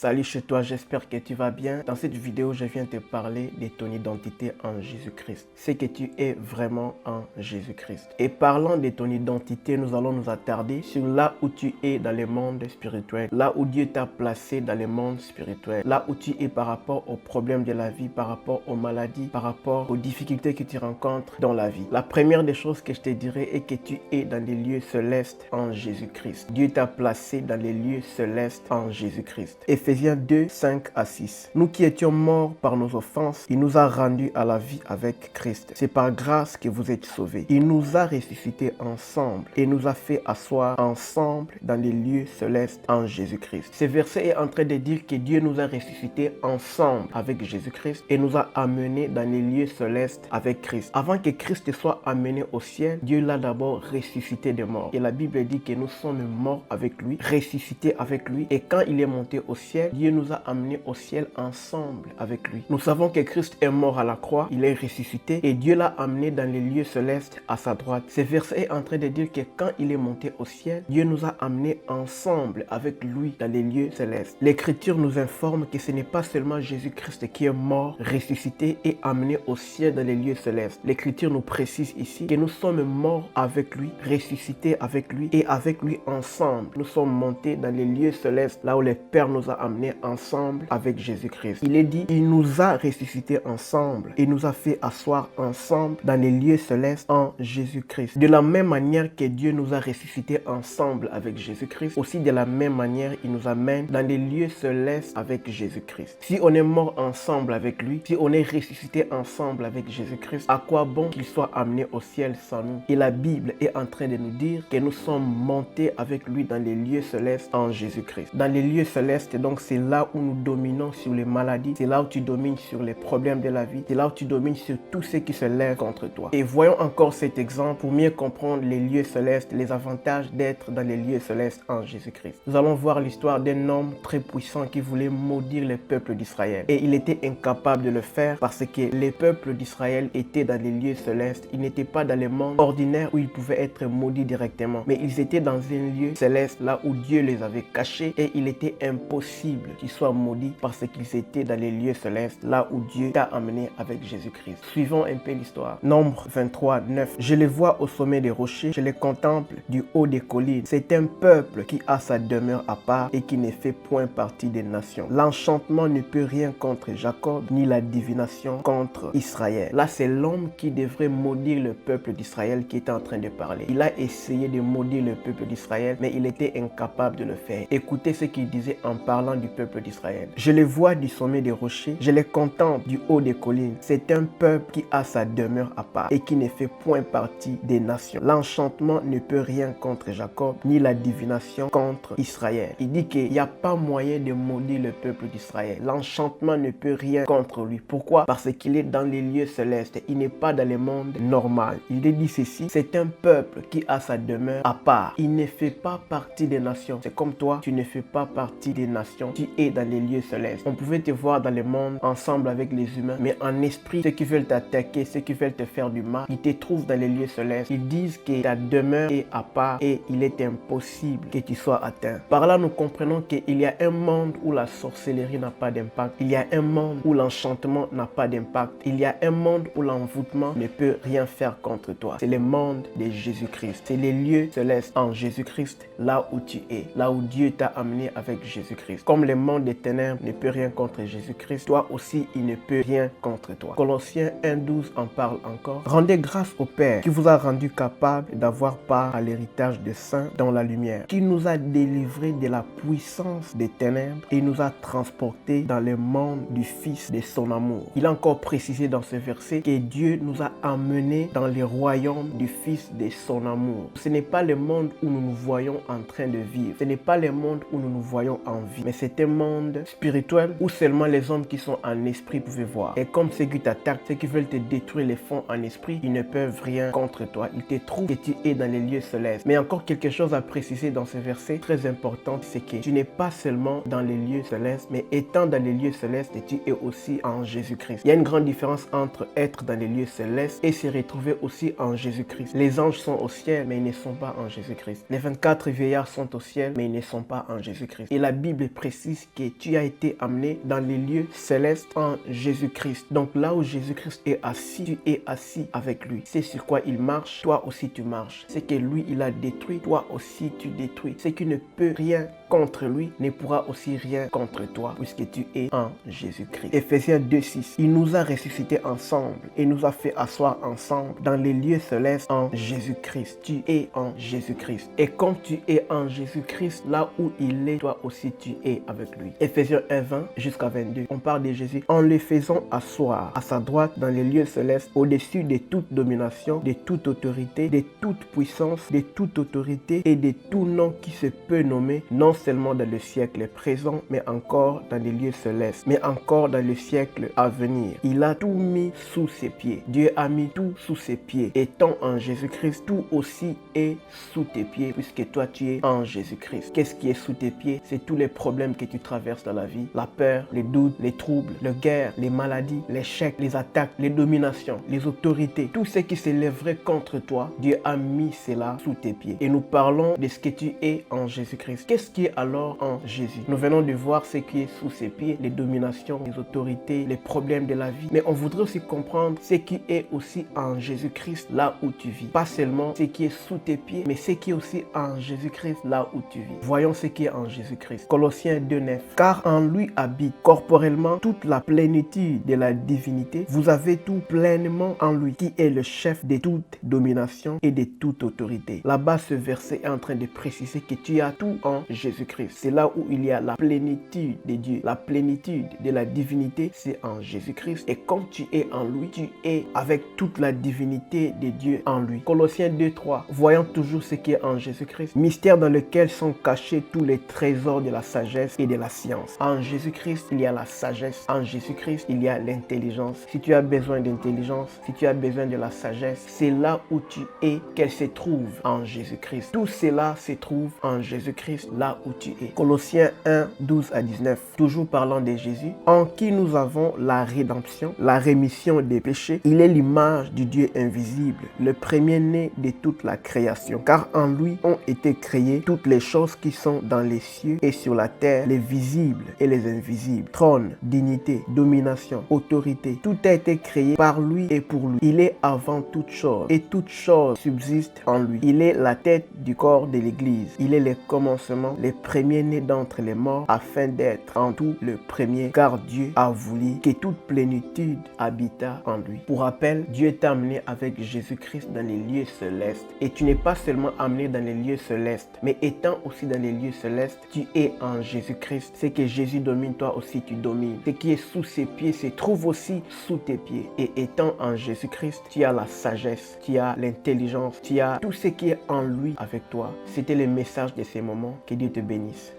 Salut chez toi, j'espère que tu vas bien. Dans cette vidéo, je viens te parler de ton identité en Jésus-Christ. C'est que tu es vraiment en Jésus-Christ. Et parlant de ton identité, nous allons nous attarder sur là où tu es dans le monde spirituel. Là où Dieu t'a placé dans le monde spirituel. Là où tu es par rapport aux problèmes de la vie, par rapport aux maladies, par rapport aux difficultés que tu rencontres dans la vie. La première des choses que je te dirais est que tu es dans les lieux célestes en Jésus-Christ. Dieu t'a placé dans les lieux célestes en Jésus-Christ. Éphésiens 2, 5 à 6. Nous qui étions morts par nos offenses, il nous a rendus à la vie avec Christ. C'est par grâce que vous êtes sauvés. Il nous a ressuscités ensemble et nous a fait asseoir ensemble dans les lieux célestes en Jésus-Christ. Ce verset est en train de dire que Dieu nous a ressuscités ensemble avec Jésus-Christ et nous a amenés dans les lieux célestes avec Christ. Avant que Christ soit amené au ciel, Dieu l'a d'abord ressuscité des morts. Et la Bible dit que nous sommes morts avec lui, ressuscités avec lui. Et quand il est monté au ciel, Dieu nous a amenés au ciel ensemble avec lui. Nous savons que Christ est mort à la croix, il est ressuscité et Dieu l'a amené dans les lieux célestes à sa droite. Ce verset est en train de dire que quand il est monté au ciel, Dieu nous a amenés ensemble avec lui dans les lieux célestes. L'Écriture nous informe que ce n'est pas seulement Jésus-Christ qui est mort, ressuscité et amené au ciel dans les lieux célestes. L'Écriture nous précise ici que nous sommes morts avec lui, ressuscités avec lui et avec lui ensemble. Nous sommes montés dans les lieux célestes, là où le Père nous a amenés ensemble avec Jésus-Christ. Il est dit, il nous a ressuscités ensemble et nous a fait asseoir ensemble dans les lieux célestes en Jésus-Christ. De la même manière que Dieu nous a ressuscités ensemble avec Jésus-Christ, aussi de la même manière, il nous amène dans les lieux célestes avec Jésus-Christ. Si on est mort ensemble avec lui, si on est ressuscité ensemble avec Jésus-Christ, à quoi bon qu'il soit amené au ciel sans nous? Et la Bible est en train de nous dire que nous sommes montés avec lui dans les lieux célestes en Jésus-Christ. Dans les lieux célestes, donc c'est là où nous dominons sur les maladies, c'est là où tu domines sur les problèmes de la vie, c'est là où tu domines sur tout ce qui se lève contre toi. Et voyons encore cet exemple pour mieux comprendre les lieux célestes, les avantages d'être dans les lieux célestes en Jésus-Christ. Nous allons voir l'histoire d'un homme très puissant qui voulait maudire le peuple d'Israël. Et il était incapable de le faire parce que les peuples d'Israël étaient dans les lieux célestes. Ils n'étaient pas dans le monde ordinaire où ils pouvaient être maudits directement. Mais ils étaient dans un lieu céleste là où Dieu les avait cachés et il était impossible qu'ils soient maudits parce qu'ils étaient dans les lieux célestes là où Dieu t'a amené avec Jésus-Christ. Suivons un peu l'histoire. Nombre 23, 9. Je les vois au sommet des rochers, je les contemple du haut des collines. C'est un peuple qui a sa demeure à part et qui ne fait point partie des nations. L'enchantement ne peut rien contre Jacob, ni la divination contre Israël. Là, c'est l'homme qui devrait maudire le peuple d'Israël qui était en train de parler. Il a essayé de maudire le peuple d'Israël, mais il était incapable de le faire. Écoutez ce qu'il disait en parlant du peuple d'Israël. Je les vois du sommet des rochers, je les contemple du haut des collines. C'est un peuple qui a sa demeure à part et qui ne fait point partie des nations. L'enchantement ne peut rien contre Jacob, ni la divination contre Israël. Il dit qu'il n'y a pas moyen de maudire le peuple d'Israël. L'enchantement ne peut rien contre lui. Pourquoi? Parce qu'il est dans les lieux célestes. Il n'est pas dans le monde normal. Il dit ceci, c'est un peuple qui a sa demeure à part. Il ne fait pas partie des nations. C'est comme toi, tu ne fais pas partie des nations. Tu es dans les lieux célestes. On pouvait te voir dans le monde ensemble avec les humains, mais en esprit, ceux qui veulent t'attaquer, ceux qui veulent te faire du mal, ils te trouvent dans les lieux célestes. Ils disent que ta demeure est à part et il est impossible que tu sois atteint. Par là, nous comprenons qu'il y a un monde où la sorcellerie n'a pas d'impact. Il y a un monde où l'enchantement n'a pas d'impact. Il y a un monde où l'envoûtement ne peut rien faire contre toi. C'est le monde de Jésus-Christ. C'est les lieux célestes en Jésus-Christ, là où tu es, là où Dieu t'a amené avec Jésus-Christ. Comme le monde des ténèbres ne peut rien contre Jésus-Christ, toi aussi, il ne peut rien contre toi. Colossiens 1,12 en parle encore. Rendez grâce au Père qui vous a rendu capable d'avoir part à l'héritage des saints dans la lumière, qui nous a délivrés de la puissance des ténèbres et nous a transportés dans le monde du Fils de son amour. Il a encore précisé dans ce verset que Dieu nous a amenés dans le royaume du Fils de son amour. Ce n'est pas le monde où nous nous voyons en train de vivre. Ce n'est pas le monde où nous nous voyons en vie. Mais c'est un monde spirituel où seulement les hommes qui sont en esprit pouvaient voir. Et comme ceux qui t'attaquent, ceux qui veulent te détruire les fonds en esprit, ils ne peuvent rien contre toi. Ils te trouvent que tu es dans les lieux célestes. Mais encore quelque chose à préciser dans ce verset très important, c'est que tu n'es pas seulement dans les lieux célestes, mais étant dans les lieux célestes, tu es aussi en Jésus-Christ. Il y a une grande différence entre être dans les lieux célestes et se retrouver aussi en Jésus-Christ. Les anges sont au ciel, mais ils ne sont pas en Jésus-Christ. Les 24 vieillards sont au ciel, mais ils ne sont pas en Jésus-Christ. Et la Bible précise précise que tu as été amené dans les lieux célestes en Jésus-Christ. Donc là où Jésus-Christ est assis, tu es assis avec lui. C'est sur quoi il marche, toi aussi tu marches. C'est que lui, il a détruit, toi aussi tu détruis. C'est qui ne peut rien contre lui ne pourra aussi rien contre toi, puisque tu es en Jésus-Christ. Ephésiens 2:6. Il nous a ressuscités ensemble et nous a fait asseoir ensemble dans les lieux célestes en Jésus-Christ. Tu es en Jésus-Christ. Et comme tu es en Jésus-Christ, là où il est, toi aussi tu es avec lui. Ephésiens 1:20 jusqu'à 22. On parle de Jésus en le faisant asseoir à sa droite dans les lieux célestes, au-dessus de toute domination, de toute autorité, de toute puissance, de toute autorité et de tout nom qui se peut nommer, non seulement dans le siècle présent, mais encore dans les lieux célestes, mais encore dans le siècle à venir. Il a tout mis sous ses pieds. Dieu a mis tout sous ses pieds. Étant en Jésus-Christ, tout aussi est sous tes pieds, puisque toi tu es en Jésus-Christ. Qu'est-ce qui est sous tes pieds? C'est tous les problèmes que tu traverses dans la vie. La peur, les doutes, les troubles, les guerres, les maladies, les chèques, les attaques, les dominations, les autorités. Tout ce qui s'élèverait contre toi, Dieu a mis cela sous tes pieds. Et nous parlons de ce que tu es en Jésus-Christ. Qu'est-ce qui est alors en Jésus? Nous venons de voir ce qui est sous ses pieds, les dominations, les autorités, les problèmes de la vie. Mais on voudrait aussi comprendre ce qui est aussi en Jésus-Christ là où tu vis. Pas seulement ce qui est sous tes pieds, mais ce qui est aussi en Jésus-Christ là où tu vis. Voyons ce qui est en Jésus-Christ. Colossiens 2:9. Car en lui habite corporellement toute la plénitude de la divinité. Vous avez tout pleinement en lui, qui est le chef de toute domination et de toute autorité. Là-bas, ce verset est en train de préciser que tu as tout en Jésus-Christ. C'est là où il y a la plénitude de Dieu. La plénitude de la divinité, c'est en Jésus-Christ. Et comme tu es en lui, tu es avec toute la divinité de Dieu en lui. Colossiens 2:3. Voyons toujours ce qui est en Jésus-Christ. Mystère dans lequel sont cachés tous les trésors de la sagesse et de la science. En Jésus-Christ, il y a la sagesse. En Jésus-Christ, il y a l'intelligence. Si tu as besoin d'intelligence, si tu as besoin de la sagesse, c'est là où tu es qu'elle se trouve en Jésus-Christ. Tout cela se trouve en Jésus-Christ, là où tu es. Colossiens 1:12-19. Toujours parlant de Jésus, en qui nous avons la rédemption, la rémission des péchés. Il est l'image du Dieu invisible, le premier-né de toute la création. Car en lui ont été créées toutes les choses qui sont dans les cieux et sur la terre, les visibles et les invisibles. Trône, dignité, domination, autorité. Tout a été créé par lui et pour lui. Il est avant toute chose et toute chose subsiste en lui. Il est la tête du corps de l'Église. Il est le commencement, le premier-né d'entre les morts, afin d'être en tout le premier, car Dieu a voulu que toute plénitude habitât en lui. Pour rappel, Dieu t'a amené avec Jésus-Christ dans les lieux célestes. Et tu n'es pas seulement amené dans les lieux célestes, mais étant aussi dans les lieux célestes, tu es en Jésus-Christ. C'est que Jésus domine, toi aussi tu domines. Ce qui est sous ses pieds se trouve aussi sous tes pieds. Et étant en Jésus-Christ, tu as la sagesse, tu as l'intelligence, tu as tout ce qui est en lui avec toi. C'était le message de ces moments. Que Dieu te bénisse.